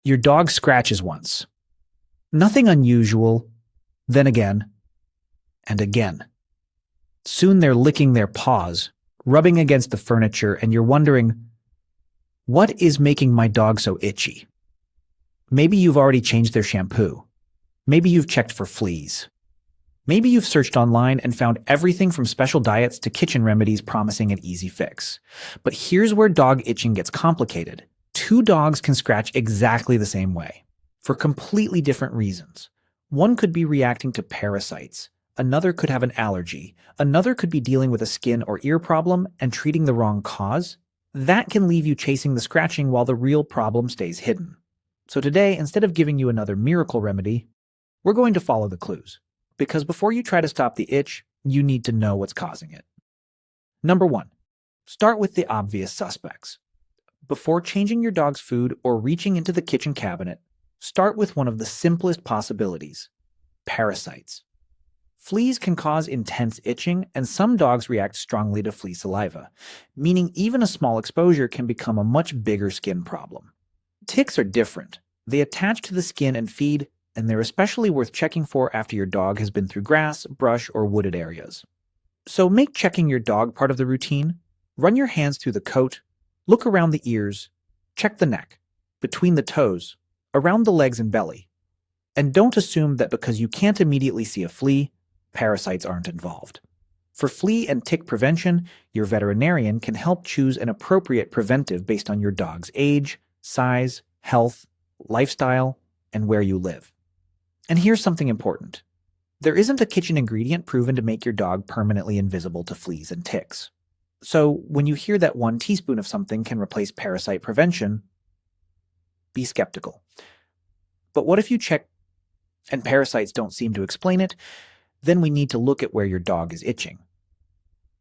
Your dog scratches once. Nothing unusual, then again, and again. Soon they're licking their paws, rubbing against the furniture, and you're wondering, what is making my dog so itchy? Maybe you've already changed their shampoo. Maybe you've checked for fleas. Maybe you've searched online and found everything from special diets to kitchen remedies promising an easy fix. But here's where dog itching gets complicated. Two dogs can scratch exactly the same way, for completely different reasons. One could be reacting to parasites. Another could have an allergy. Another could be dealing with a skin or ear problem and treating the wrong cause. That can leave you chasing the scratching while the real problem stays hidden. So today, instead of giving you another miracle remedy, we're going to follow the clues. Because before you try to stop the itch, you need to know what's causing it. Number 1. Start with the obvious suspects. Before changing your dog's food or reaching into the kitchen cabinet, start with one of the simplest possibilities: parasites. Fleas can cause intense itching, and some dogs react strongly to flea saliva, meaning even a small exposure can become a much bigger skin problem. Ticks are different. They attach to the skin and feed, and they're especially worth checking for after your dog has been through grass, brush, or wooded areas. So make checking your dog part of the routine. Run your hands through the coat, look around the ears, check the neck, between the toes, around the legs and belly. And don't assume that because you can't immediately see a flea, parasites aren't involved. For flea and tick prevention, your veterinarian can help choose an appropriate preventive based on your dog's age, size, health, lifestyle, and where you live. And here's something important. There isn't a kitchen ingredient proven to make your dog permanently invisible to fleas and ticks. So when you hear that 1 teaspoon of something can replace parasite prevention, be skeptical. But what if you check and parasites don't seem to explain it? Then we need to look at where your dog is itching.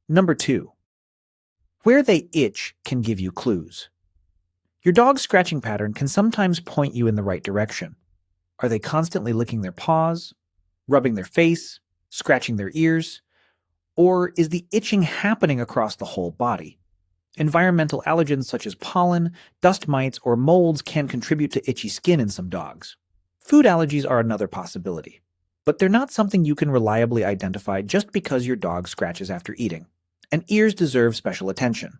Number 2. Where they itch can give you clues. Your dog's scratching pattern can sometimes point you in the right direction. Are they constantly licking their paws, rubbing their face, scratching their ears? Or is the itching happening across the whole body? Environmental allergens such as pollen, dust mites, or molds can contribute to itchy skin in some dogs. Food allergies are another possibility, but they're not something you can reliably identify just because your dog scratches after eating. And ears deserve special attention.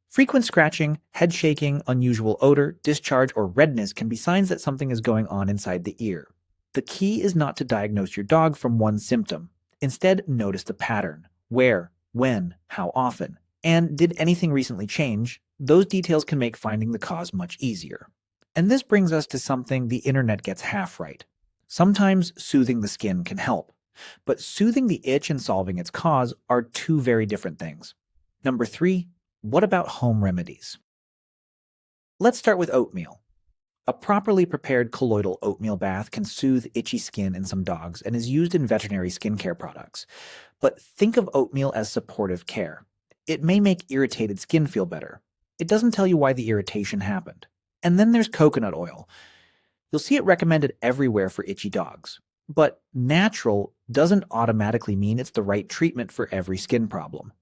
Frequent scratching, head shaking, unusual odor, discharge, or redness can be signs that something is going on inside the ear. The key is not to diagnose your dog from one symptom. Instead, notice the pattern. Where, when, how often, and did anything recently change? Those details can make finding the cause much easier. And this brings us to something the internet gets half right. Sometimes soothing the skin can help, but soothing the itch and solving its cause are two very different things. Number 3, what about home remedies? Let's start with oatmeal. A properly prepared colloidal oatmeal bath can soothe itchy skin in some dogs and is used in veterinary skincare products. But think of oatmeal as supportive care. It may make irritated skin feel better. It doesn't tell you why the irritation happened. And then there's coconut oil. You'll see it recommended everywhere for itchy dogs. But natural doesn't automatically mean it's the right treatment for every skin problem.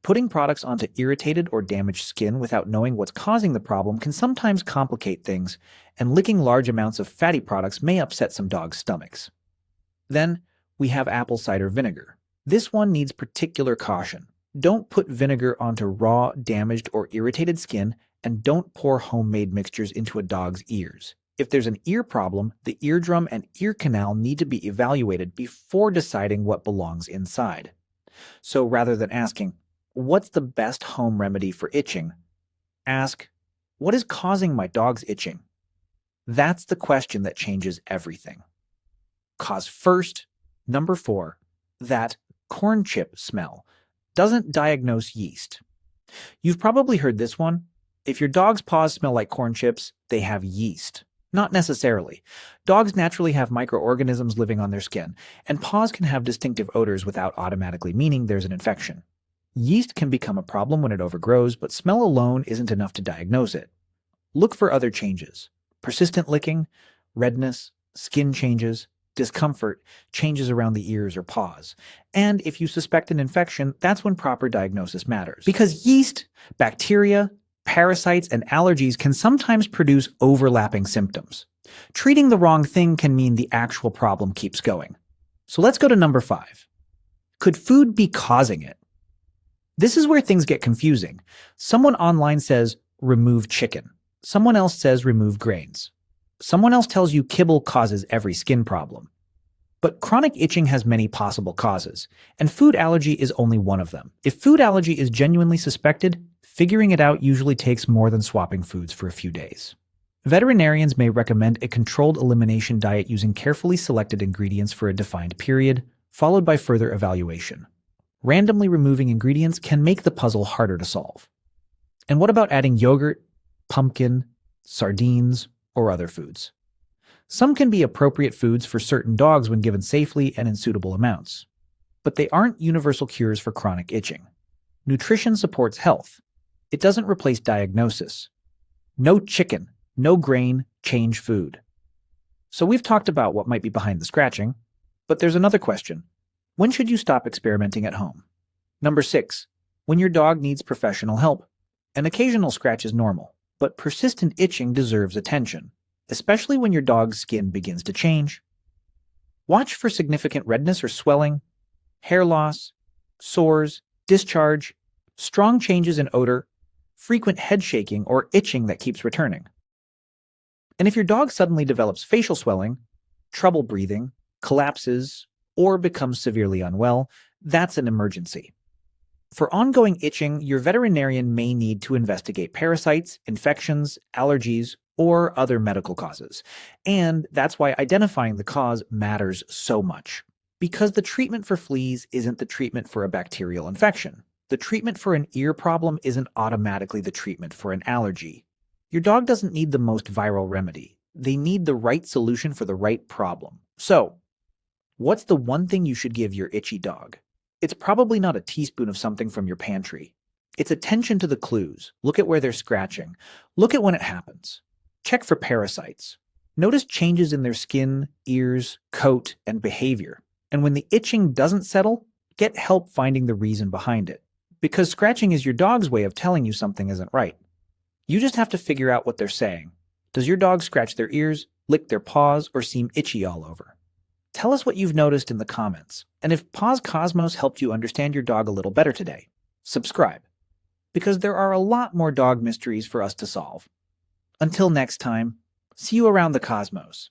Putting products onto irritated or damaged skin without knowing what's causing the problem can sometimes complicate things, and licking large amounts of fatty products may upset some dogs' stomachs. Then we have apple cider vinegar. This one needs particular caution. Don't put vinegar onto raw, damaged, or irritated skin, and don't pour homemade mixtures into a dog's ears. If there's an ear problem, the eardrum and ear canal need to be evaluated before deciding what belongs inside. So rather than asking, "What's the best home remedy for itching?" ask, "What is causing my dog's itching?" That's the question that changes everything. Cause first. Number 4, that corn chip smell doesn't diagnose yeast. You've probably heard this one. If your dog's paws smell like corn chips, they have yeast. Not necessarily. Dogs naturally have microorganisms living on their skin, and paws can have distinctive odors without automatically meaning there's an infection. Yeast can become a problem when it overgrows, but smell alone isn't enough to diagnose it. Look for other changes: persistent licking, redness, skin changes, discomfort, changes around the ears or paws. And if you suspect an infection, that's when proper diagnosis matters. Because yeast, bacteria, parasites, and allergies can sometimes produce overlapping symptoms. Treating the wrong thing can mean the actual problem keeps going. So let's go to number 5. Could food be causing it? This is where things get confusing. Someone online says, remove chicken. Someone else says, remove grains. Someone else tells you kibble causes every skin problem. But chronic itching has many possible causes, and food allergy is only one of them. If food allergy is genuinely suspected, figuring it out usually takes more than swapping foods for a few days. Veterinarians may recommend a controlled elimination diet using carefully selected ingredients for a defined period, followed by further evaluation. Randomly removing ingredients can make the puzzle harder to solve. And what about adding yogurt, pumpkin, sardines, or other foods? Some can be appropriate foods for certain dogs when given safely and in suitable amounts. But they aren't universal cures for chronic itching. Nutrition supports health. It doesn't replace diagnosis. No chicken, no grain, change food. So we've talked about what might be behind the scratching, but there's another question. When should you stop experimenting at home? Number 6. When your dog needs professional help. An occasional scratch is normal, but persistent itching deserves attention, especially when your dog's skin begins to change. Watch for significant redness or swelling, hair loss, sores, discharge, strong changes in odor, frequent head shaking, or itching that keeps returning. And if your dog suddenly develops facial swelling, trouble breathing, collapses, or becomes severely unwell, that's an emergency. For ongoing itching, your veterinarian may need to investigate parasites, infections, allergies, or other medical causes. And that's why identifying the cause matters so much. Because the treatment for fleas isn't the treatment for a bacterial infection. The treatment for an ear problem isn't automatically the treatment for an allergy. Your dog doesn't need the most viral remedy. They need the right solution for the right problem. So, what's the one thing you should give your itchy dog? It's probably not a teaspoon of something from your pantry. It's attention to the clues. Look at where they're scratching. Look at when it happens. Check for parasites. Notice changes in their skin, ears, coat, and behavior. And when the itching doesn't settle, get help finding the reason behind it. Because scratching is your dog's way of telling you something isn't right. You just have to figure out what they're saying. Does your dog scratch their ears, lick their paws, or seem itchy all over? Tell us what you've noticed in the comments. And if Paws Cosmos helped you understand your dog a little better today, subscribe. Because there are a lot more dog mysteries for us to solve. Until next time, see you around the cosmos.